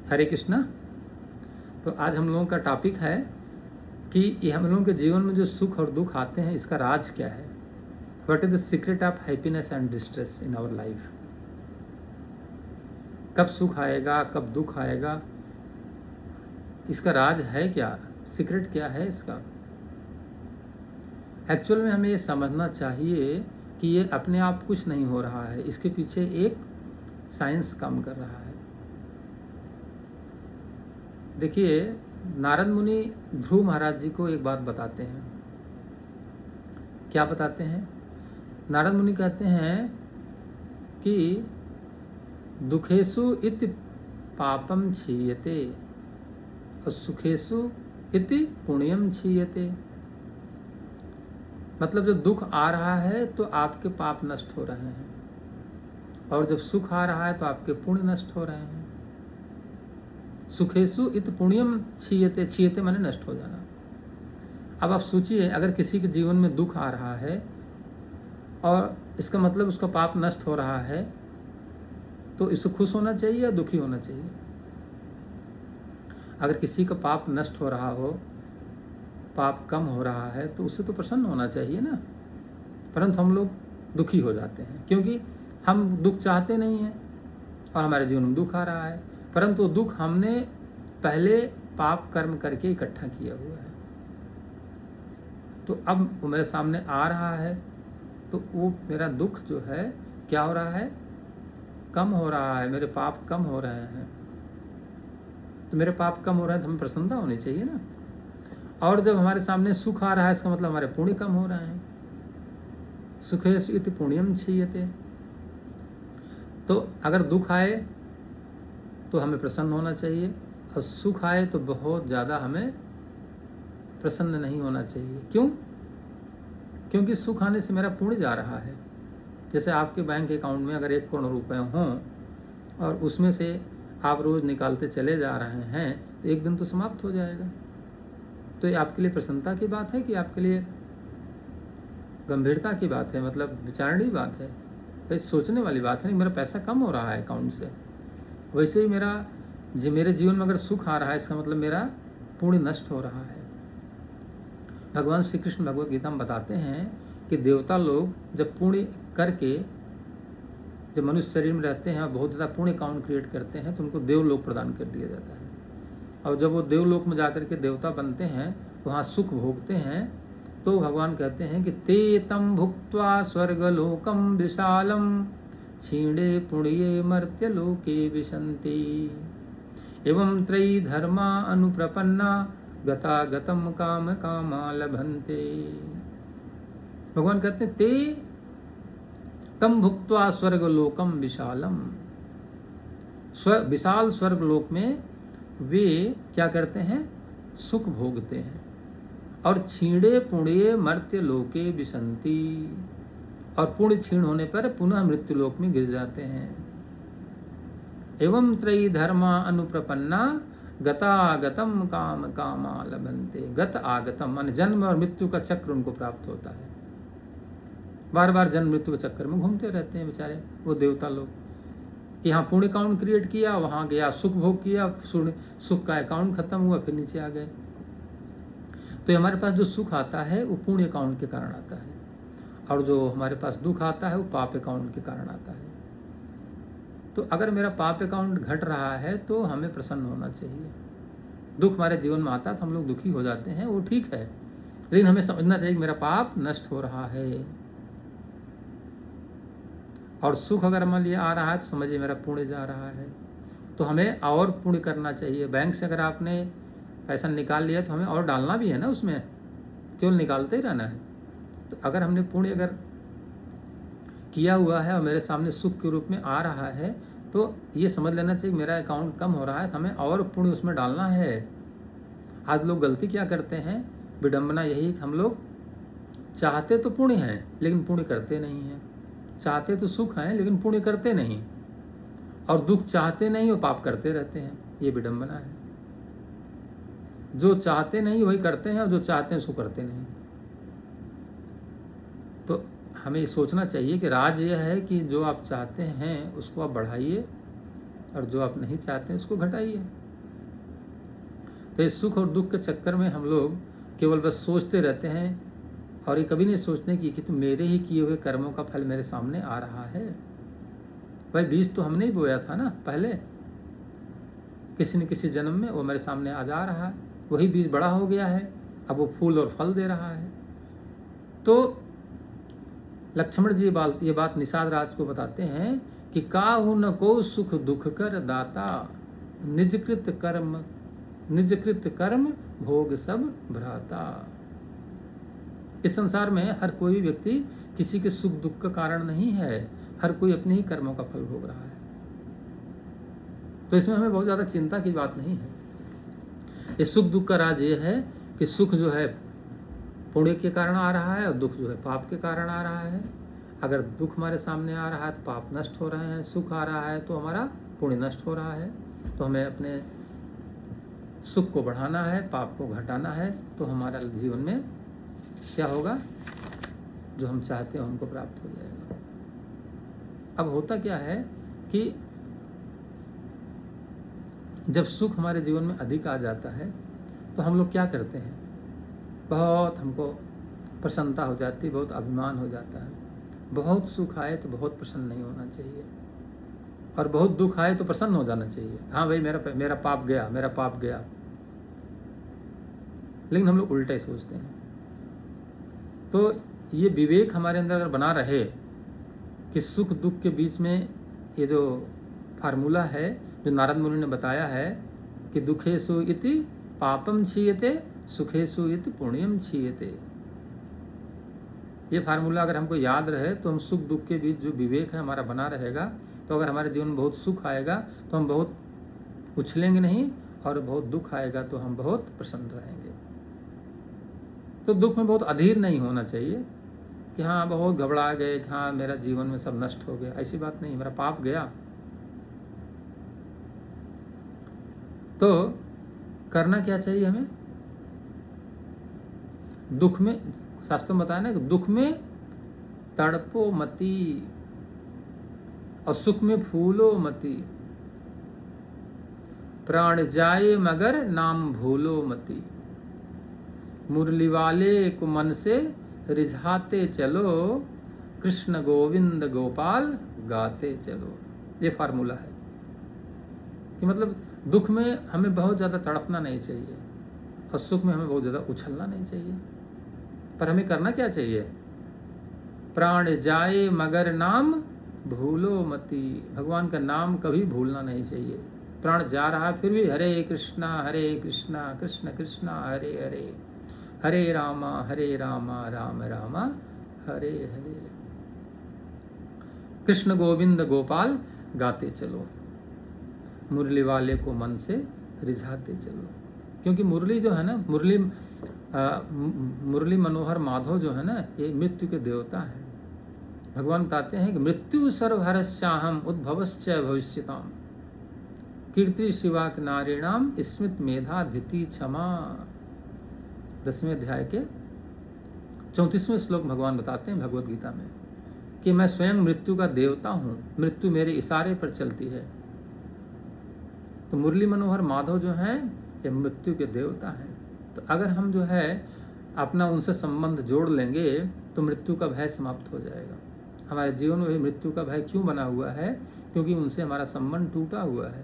हरे कृष्णा। तो आज हम लोगों का टॉपिक है कि ये हम लोगों के जीवन में जो सुख और दुख आते हैं इसका राज क्या है। What is the secret of happiness and distress in our life. कब सुख आएगा, कब दुख आएगा, इसका राज है क्या, सीक्रेट क्या है इसका। एक्चुअल में हमें ये समझना चाहिए कि ये अपने आप कुछ नहीं हो रहा है, इसके पीछे एक साइंस काम कर रहा है। देखिए, नारद मुनि ध्रुव महाराज जी को एक बात बताते हैं। क्या बताते हैं? नारद मुनि कहते हैं कि दुखेषु इति पापम क्षीयते और सुखेषु इति पुण्यम क्षीयते। मतलब जब दुख आ रहा है तो आपके पाप नष्ट हो रहे हैं, और जब सुख आ रहा है तो आपके पुण्य नष्ट हो रहे हैं। सुखेषु इत पुण्यम क्षीयते, क्षीयते माने नष्ट हो जाना। अब आप सोचिए, अगर किसी के जीवन में दुख आ रहा है और इसका मतलब उसका पाप नष्ट हो रहा है, तो इससे खुश होना चाहिए या दुखी होना चाहिए? अगर किसी का पाप नष्ट हो रहा हो, पाप कम हो रहा है, तो उससे तो प्रसन्न होना चाहिए ना। परंतु हम लोग दुखी हो जाते हैं क्योंकि हम दुख चाहते नहीं हैं और हमारे जीवन में दुख आ रहा है, परंतु दुख हमने पहले पाप कर्म करके इकट्ठा किया हुआ है। तो अब वो मेरे सामने आ रहा है तो वो मेरा दुख जो है क्या हो रहा है, कम हो रहा है, मेरे पाप कम हो रहे हैं। तो मेरे पाप कम हो रहे हैं तो हमें प्रसन्नता होनी चाहिए ना। और जब हमारे सामने सुख आ रहा है, इसका मतलब हमारे पुण्य कम हो रहे हैं। सुखेषु इति पुण्यम क्षीयते। तो अगर दुख आए तो हमें प्रसन्न होना चाहिए, और सुख आए तो बहुत ज़्यादा हमें प्रसन्न नहीं होना चाहिए। क्यों? क्योंकि सुख आने से मेरा पुण्य जा रहा है। जैसे आपके बैंक अकाउंट में अगर 1 करोड़ रुपए हों और उसमें से आप रोज़ निकालते चले जा रहे हैं, तो एक दिन तो समाप्त हो जाएगा। तो ये आपके लिए प्रसन्नता की बात है कि आपके लिए गंभीरता की बात है, मतलब विचारणीय बात है, वैसे सोचने वाली बात है। नहीं, मेरा पैसा कम हो रहा है अकाउंट से, वैसे ही मेरे जीवन में अगर सुख आ रहा है, इसका मतलब मेरा पुण्य नष्ट हो रहा है। भगवान श्री कृष्ण भगवद गीता में बताते हैं कि देवता लोग जब पुण्य करके जब मनुष्य शरीर में रहते हैं और बहुत ज़्यादा पुण्य अकाउंट क्रिएट करते हैं, तो उनको देवलोक प्रदान कर दिया जाता है। और जब वो देवलोक में जाकर के देवता बनते हैं, वहाँ सुख भोगते हैं, तो भगवान कहते हैं कि ते तम भुक्त्वा स्वर्गलोकम विशालम क्षीणे पुण्ये मर्त्यलोके विशन्ति एवं त्रयी धर्मा अनुप्रपन्ना गता गतम काम कामा लभन्ते। भगवान कहते हैं ते तम भुक्त्वा स्वर्गलोकम विशालम। विशाल स्वर्गलोक में वे क्या करते हैं, सुख भोगते हैं। और क्षीणे पुण्ये मर्त्य लोके विशन्ति, और पुण्य क्षीण होने पर पुनः मृत्यु लोक में गिर जाते हैं। एवं त्रयी धर्मा अनुप्रपन्ना गतागतम काम कामा लभन्ते। गत आगतम मान जन्म और मृत्यु का चक्र उनको प्राप्त होता है। बार बार जन्म मृत्यु के चक्कर में घूमते रहते हैं बेचारे वो देवता लोग। यहाँ पुण्य अकाउंट क्रिएट किया, वहाँ गया सुख भोग किया, सुख का अकाउंट खत्म हुआ, फिर नीचे आ गए। तो हमारे पास जो सुख आता है वो पुण्य अकाउंट के कारण आता है, और जो हमारे पास दुख आता है वो पाप अकाउंट के कारण आता है। तो अगर मेरा पाप अकाउंट घट रहा है तो हमें प्रसन्न होना चाहिए। दुख हमारे जीवन में आता है तो हम लोग दुखी हो जाते हैं, वो ठीक है, लेकिन हमें समझना चाहिए कि मेरा पाप नष्ट हो रहा है। और सुख अगर मान लिया आ रहा है तो समझिए मेरा पुण्य जा रहा है। तो हमें और पुण्य करना चाहिए। बैंक से अगर आपने पैसा निकाल लिया तो हमें और डालना भी है ना उसमें, केवल निकालते ही रहना है। तो अगर हमने पुण्य अगर किया हुआ है और मेरे सामने सुख के रूप में आ रहा है, तो ये समझ लेना चाहिए मेरा अकाउंट कम हो रहा है, तो हमें और पुण्य उसमें डालना है। आज लोग गलती क्या करते हैं, विडंबना यही कि हम लोग चाहते तो पुण्य हैं लेकिन पुण्य करते नहीं हैं। चाहते तो सुख हैं लेकिन पुण्य करते नहीं, और दुख चाहते नहीं और पाप करते रहते हैं। ये विडंबना है। जो चाहते नहीं वही करते हैं, और जो चाहते हैं सो करते नहीं। तो हमें सोचना चाहिए कि राज यह है कि जो आप चाहते हैं उसको आप बढ़ाइए, और जो आप नहीं चाहते हैं उसको घटाइए। तो इस सुख और दुख के चक्कर में हम लोग केवल बस सोचते रहते हैं और ये कभी नहीं सोचते कि तो मेरे ही किए हुए कर्मों का फल मेरे सामने आ रहा है। भाई बीज तो हमने ही बोया था ना पहले, किसी न किसी जन्म में वो मेरे सामने आ जा रहा है, वही बीज बड़ा हो गया है, अब वो फूल और फल दे रहा है। तो लक्ष्मण जी ये बात निषाद राज को बताते हैं कि काहु न को सुख दुख कर दाता, निजकृत कर्म भोग सब भ्राता। इस संसार में हर कोई व्यक्ति किसी के सुख दुख का कारण नहीं है, हर कोई अपने ही कर्मों का फल भोग रहा है। तो इसमें हमें बहुत ज़्यादा चिंता की बात नहीं है। इस सुख दुख का राज ये है कि सुख जो है पुण्य के कारण आ रहा है और दुख जो है पाप के कारण आ रहा है। अगर दुख हमारे सामने आ रहा है तो पाप नष्ट हो रहे हैं, सुख आ रहा है तो हमारा पुण्य नष्ट हो रहा है। तो हमें अपने सुख को बढ़ाना है, पाप को घटाना है, तो हमारा जीवन में क्या होगा, जो हम चाहते हैं उनको प्राप्त हो जाएगा। अब होता क्या है कि जब सुख हमारे जीवन में अधिक आ जाता है तो हम लोग क्या करते हैं, बहुत हमको प्रसन्नता हो जाती है, बहुत अभिमान हो जाता है। बहुत सुख आए तो बहुत प्रसन्न नहीं होना चाहिए और बहुत दुख आए तो प्रसन्न हो जाना चाहिए। हाँ भाई मेरा पाप गया, मेरा पाप गया। लेकिन हम लोग उल्टा ही सोचते हैं। तो ये विवेक हमारे अंदर अगर बना रहे कि सुख दुख के बीच में ये जो फार्मूला है जो नारद मुनि ने बताया है कि दुखेषु इति पापम क्षीयते सुखेषु इति पुण्यम क्षीयते, ये फार्मूला अगर हमको याद रहे तो हम सुख दुख के बीच जो विवेक है हमारा बना रहेगा। तो अगर हमारे जीवन में बहुत सुख आएगा तो हम बहुत उछलेंगे नहीं, और बहुत दुख आएगा तो हम बहुत प्रसन्न रहेंगे। तो दुख में बहुत अधीर नहीं होना चाहिए कि हाँ बहुत घबरा गए, कि हाँ मेरा जीवन में सब नष्ट हो गया। ऐसी बात नहीं, मेरा पाप गया। तो करना क्या चाहिए हमें, दुख में, शास्त्र में बताया ना कि दुख में तड़पो मती और सुख में फूलो मती, प्राण जाए मगर नाम भूलो मती, मुरली वाले को मन से रिझाते चलो, कृष्ण गोविंद गोपाल गाते चलो। ये फार्मूला है कि मतलब दुख में हमें बहुत ज़्यादा तड़पना नहीं चाहिए और सुख में हमें बहुत ज़्यादा उछलना नहीं चाहिए। पर हमें करना क्या चाहिए, प्राण जाए मगर नाम भूलो मती, भगवान का नाम कभी भूलना नहीं चाहिए। प्राण जा रहा है फिर भी हरे कृष्णा कृष्ण कृष्णा हरे हरे, हरे रामा राम रामा हरे हरे, कृष्ण गोविंद गोपाल गाते चलो, मुरली वाले को मन से रिझाते चलो। क्योंकि मुरली जो है ना, मुरली मनोहर माधव जो है ना, ये मृत्यु के देवता हैं। भगवान बताते हैं कि मृत्यु सर्वहरस्याहम उद्भवश्च भविष्यताम, कीर्ति शिवाक नारीणाम स्मृत मेधा धिति क्षमा। 10वें अध्याय के 34वें श्लोक भगवान बताते हैं भगवद गीता में कि मैं स्वयं मृत्यु का देवता हूँ, मृत्यु मेरे इशारे पर चलती है। तो मुरली मनोहर माधव जो हैं ये मृत्यु के देवता हैं। तो अगर हम जो है अपना उनसे संबंध जोड़ लेंगे तो मृत्यु का भय समाप्त हो जाएगा। हमारे जीवन में भी मृत्यु का भय क्यों बना हुआ है, क्योंकि उनसे हमारा संबंध टूटा हुआ है।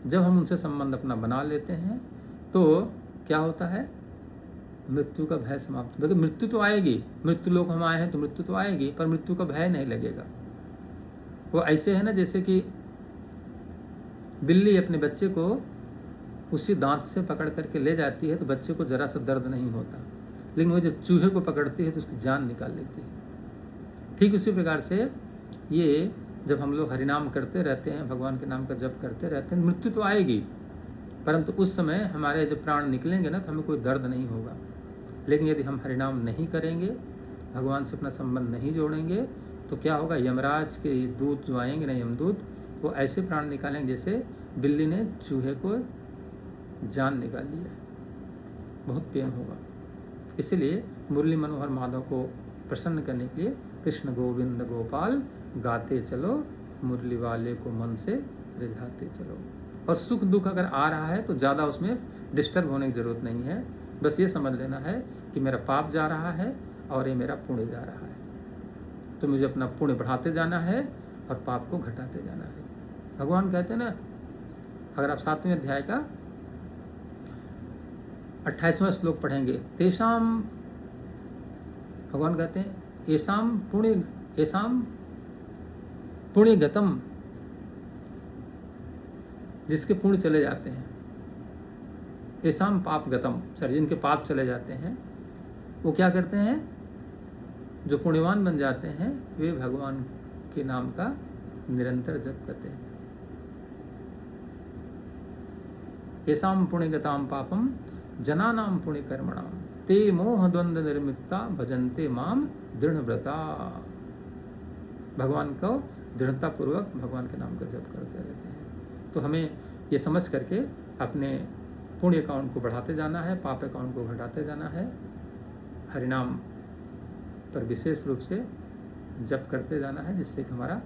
जब हम उनसे संबंध अपना बना लेते हैं तो क्या होता है, मृत्यु का भय समाप्त। देखिए मृत्यु तो आएगी, मृत्यु लोक हम आए हैं तो मृत्यु तो आएगी, पर मृत्यु का भय नहीं लगेगा। वो ऐसे है ना जैसे कि बिल्ली अपने बच्चे को उसी दांत से पकड़ करके ले जाती है तो बच्चे को जरा सा दर्द नहीं होता, लेकिन वो जब चूहे को पकड़ती है तो उसकी जान निकाल लेती है। ठीक उसी प्रकार से ये जब हम लोग हरिनाम करते रहते हैं, भगवान के नाम का जप करते रहते हैं, मृत्यु तो आएगी, परंतु उस समय हमारे जब प्राण निकलेंगे ना तो हमें कोई दर्द नहीं होगा। लेकिन यदि हम हरिनाम नहीं करेंगे, भगवान से अपना संबंध नहीं जोड़ेंगे, तो क्या होगा, यमराज के दूत जो आएंगे ना, यमदूत, वो ऐसे प्राण निकालेंगे जैसे बिल्ली ने चूहे को जान निकाल लिया। बहुत पेन होगा। इसलिए मुरली मनोहर माधव को प्रसन्न करने के लिए कृष्ण गोविंद गोपाल गाते चलो, मुरली वाले को मन से रिझाते चलो। और सुख दुख अगर आ रहा है तो ज़्यादा उसमें डिस्टर्ब होने की ज़रूरत नहीं है, बस ये समझ लेना है कि मेरा पाप जा रहा है और ये मेरा पुण्य जा रहा है, तो मुझे अपना पुण्य बढ़ाते जाना है और पाप को घटाते जाना है। भगवान कहते हैं ना, अगर आप 7वें अध्याय का 28वां श्लोक पढ़ेंगे, तेषाम, भगवान कहते हैं येषाम पुण्य गतम, जिसके पुण्य चले जाते हैं, येषाम पाप गतम, सर जिनके पाप चले जाते हैं, वो क्या करते हैं, जो पुण्यवान बन जाते हैं वे भगवान के नाम का निरंतर जप करते हैं। येषाम पुण्यगताम पापम जनानाम पुण्य कर्मणाम ते मोह द्वंद्व निर्मिता भजन्ते माम दृढ़व्रता। भगवान को दृढ़ता पूर्वक भगवान के नाम का जप करते रहते हैं। तो हमें ये समझ करके अपने पुण्य अकाउंट को बढ़ाते जाना है, पाप अकाउंट को घटाते जाना है, हरिनाम पर विशेष रूप से जप करते जाना है, जिससे कि हमारा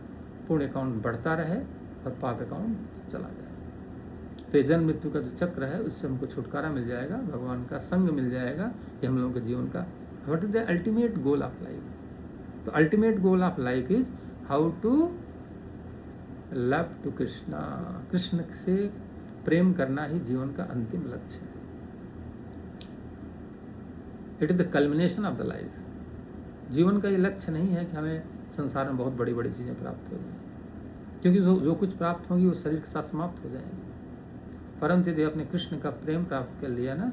पुण्य अकाउंट बढ़ता रहे और पाप अकाउंट चला जाए। तो ये जन्म मृत्यु का जो चक्र है उससे हमको छुटकारा मिल जाएगा, भगवान का संग मिल जाएगा। ये हम लोगों के जीवन का what is the ultimate goal of life. तो ultimate goal of life is how to love to Krishna. Krishna से प्रेम करना ही जीवन का अंतिम लक्ष्य है। It is the culmination of the life. जीवन का ये लक्ष्य नहीं है कि हमें संसार में बहुत बड़ी बड़ी चीज़ें प्राप्त हो जाएं, क्योंकि जो कुछ प्राप्त होगी वो शरीर के साथ समाप्त हो जाएंगे। परंतु यदि अपने कृष्ण का प्रेम प्राप्त कर लिया ना,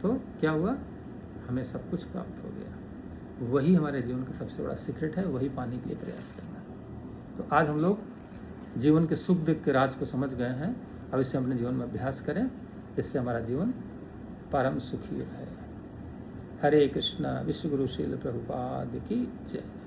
तो क्या हुआ, हमें सब कुछ प्राप्त हो गया। वही हमारे जीवन का सबसे बड़ा सीक्रेट है, वही पाने के लिए प्रयास करना है। तो आज हम लोग जीवन के सुख दुख के राज को समझ गए हैं। अब इसे अपने जीवन में अभ्यास करें, जिससे हमारा जीवन परम सुखी रहे। हरे कृष्णा। विश्व गुरु श्रील प्रभुपाद की जय।